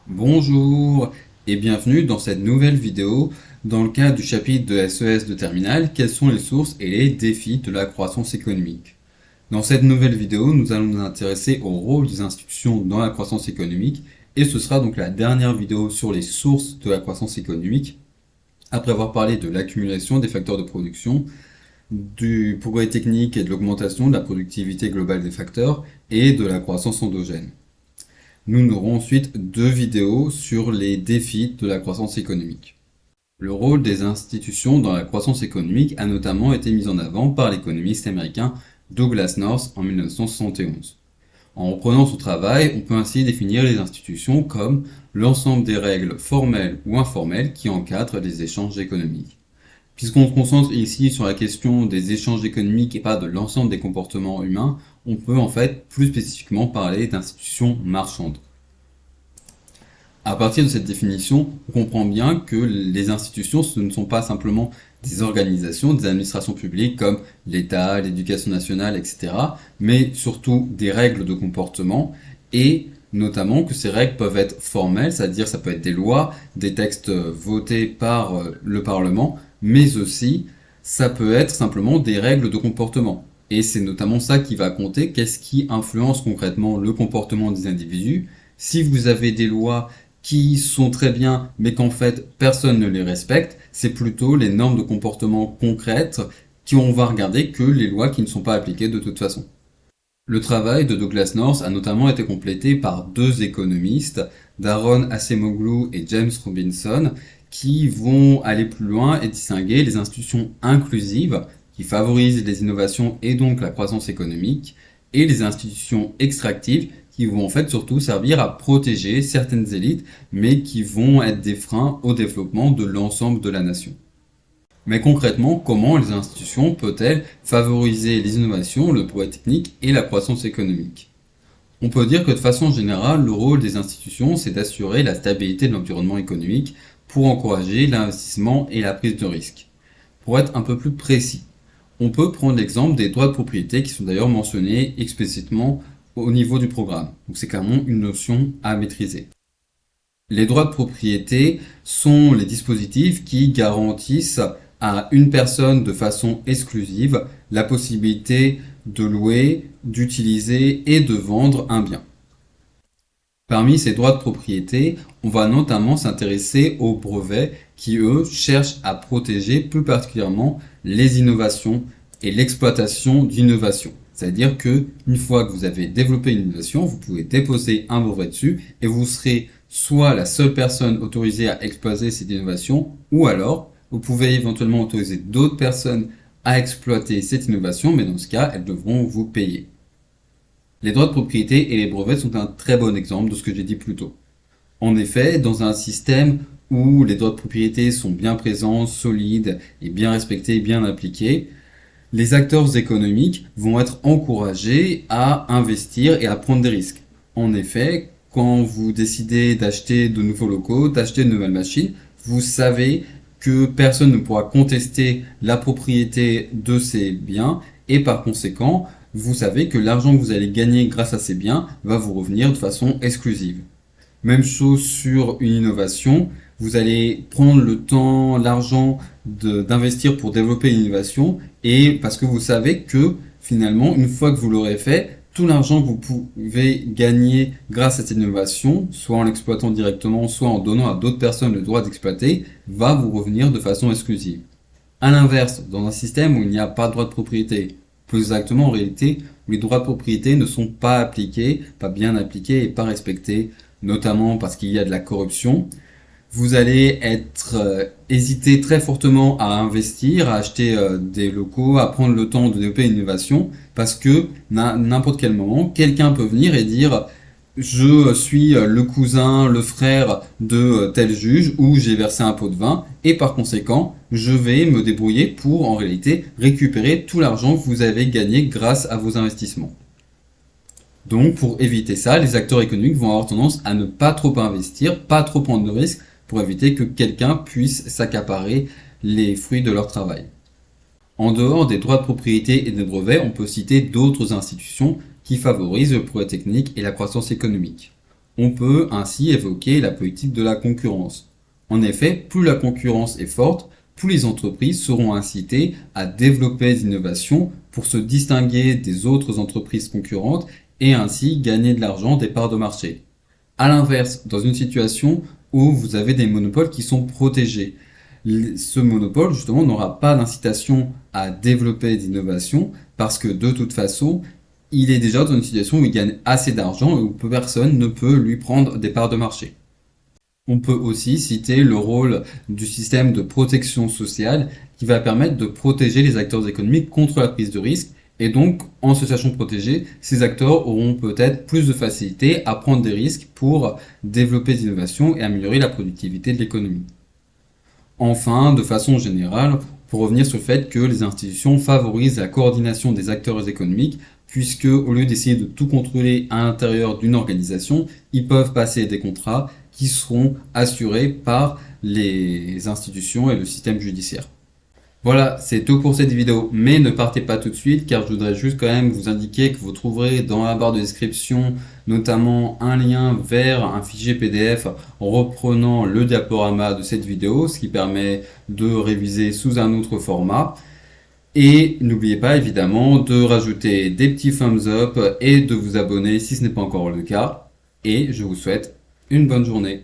Bonjour et bienvenue dans cette nouvelle vidéo dans le cadre du chapitre de SES de Terminal, quelles sont les sources et les défis de la croissance économique. Dans cette nouvelle vidéo, nous allons nous intéresser au rôle des institutions dans la croissance économique et ce sera donc la dernière vidéo sur les sources de la croissance économique après avoir parlé de l'accumulation des facteurs de production, du progrès technique et de l'augmentation de la productivité globale des facteurs et de la croissance endogène. Nous aurons ensuite deux vidéos sur les défis de la croissance économique. Le rôle des institutions dans la croissance économique a notamment été mis en avant par l'économiste américain Douglas North en 1971. En reprenant son travail, on peut ainsi définir les institutions comme l'ensemble des règles formelles ou informelles qui encadrent les échanges économiques. Puisqu'on se concentre ici sur la question des échanges économiques et pas de l'ensemble des comportements humains, on peut en fait plus spécifiquement parler d'institutions marchandes. À partir de cette définition, on comprend bien que les institutions, ce ne sont pas simplement des organisations, des administrations publiques comme l'État, l'éducation nationale, etc., mais surtout des règles de comportement et notamment que ces règles peuvent être formelles, c'est-à-dire ça peut être des lois, des textes votés par le Parlement, mais aussi ça peut être simplement des règles de comportement. Et c'est notamment ça qui va compter, qu'est-ce qui influence concrètement le comportement des individus. Si vous avez des lois qui sont très bien, mais qu'en fait personne ne les respecte, c'est plutôt les normes de comportement concrètes qui on va regarder que les lois qui ne sont pas appliquées de toute façon. Le travail de Douglas North a notamment été complété par deux économistes, Daron Acemoglu et James Robinson, qui vont aller plus loin et distinguer les institutions inclusives qui favorisent les innovations et donc la croissance économique, et les institutions extractives qui vont en fait surtout servir à protéger certaines élites, mais qui vont être des freins au développement de l'ensemble de la nation. Mais concrètement, comment les institutions peuvent-elles favoriser les innovations, le progrès technique et la croissance économique? On peut dire que de façon générale, le rôle des institutions, c'est d'assurer la stabilité de l'environnement économique pour encourager l'investissement et la prise de risque. Pour être un peu plus précis, on peut prendre l'exemple des droits de propriété qui sont d'ailleurs mentionnés explicitement au niveau du programme. Donc c'est clairement une notion à maîtriser. Les droits de propriété sont les dispositifs qui garantissent à une personne de façon exclusive la possibilité de louer, d'utiliser et de vendre un bien. Parmi ces droits de propriété, on va notamment s'intéresser aux brevets qui, eux, cherchent à protéger plus particulièrement les innovations et l'exploitation d'innovations. C'est-à-dire que une fois que vous avez développé une innovation, vous pouvez déposer un brevet dessus et vous serez soit la seule personne autorisée à exploiter cette innovation, ou alors vous pouvez éventuellement autoriser d'autres personnes à exploiter cette innovation, mais dans ce cas, elles devront vous payer. Les droits de propriété et les brevets sont un très bon exemple de ce que j'ai dit plus tôt. En effet, dans un système où les droits de propriété sont bien présents, solides et bien respectés, bien appliqués, les acteurs économiques vont être encouragés à investir et à prendre des risques. En effet, quand vous décidez d'acheter de nouveaux locaux, d'acheter de nouvelles machines, vous savez que personne ne pourra contester la propriété de ces biens et par conséquent, vous savez que l'argent que vous allez gagner grâce à ces biens va vous revenir de façon exclusive. Même chose sur une innovation, vous allez prendre le temps, l'argent d'investir pour développer une innovation et parce que vous savez que finalement, une fois que vous l'aurez fait, tout l'argent que vous pouvez gagner grâce à cette innovation, soit en l'exploitant directement, soit en donnant à d'autres personnes le droit d'exploiter, va vous revenir de façon exclusive. À l'inverse, dans un système où il n'y a pas de droit de propriété, plus exactement en réalité, où les droits de propriété ne sont pas appliqués, pas bien appliqués et pas respectés, notamment parce qu'il y a de la corruption, vous allez hésiter très fortement à investir, à acheter des locaux, à prendre le temps de développer une innovation, parce que n'importe quel moment, quelqu'un peut venir et dire je suis le cousin, le frère de tel juge où j'ai versé un pot de vin et par conséquent, je vais me débrouiller pour en réalité récupérer tout l'argent que vous avez gagné grâce à vos investissements. Donc pour éviter ça, les acteurs économiques vont avoir tendance à ne pas trop investir, pas trop prendre de risques pour éviter que quelqu'un puisse s'accaparer les fruits de leur travail. En dehors des droits de propriété et des brevets, on peut citer d'autres institutions qui favorisent le progrès technique et la croissance économique. On peut ainsi évoquer la politique de la concurrence. En effet, plus la concurrence est forte, plus les entreprises seront incitées à développer des innovations pour se distinguer des autres entreprises concurrentes et ainsi gagner de l'argent des parts de marché. À l'inverse, dans une situation où vous avez des monopoles qui sont protégés, ce monopole justement n'aura pas d'incitation à développer d'innovation parce que de toute façon, il est déjà dans une situation où il gagne assez d'argent et où personne ne peut lui prendre des parts de marché. On peut aussi citer le rôle du système de protection sociale qui va permettre de protéger les acteurs économiques contre la prise de risque. Et donc, en situation protégée, ces acteurs auront peut-être plus de facilité à prendre des risques pour développer des innovations et améliorer la productivité de l'économie. Enfin, de façon générale, pour revenir sur le fait que les institutions favorisent la coordination des acteurs économiques, puisque au lieu d'essayer de tout contrôler à l'intérieur d'une organisation, ils peuvent passer des contrats qui seront assurés par les institutions et le système judiciaire. Voilà, c'est tout pour cette vidéo, mais ne partez pas tout de suite car je voudrais juste quand même vous indiquer que vous trouverez dans la barre de description notamment un lien vers un fichier PDF reprenant le diaporama de cette vidéo, ce qui permet de réviser sous un autre format. Et n'oubliez pas évidemment de rajouter des petits thumbs up et de vous abonner si ce n'est pas encore le cas. Et je vous souhaite une bonne journée.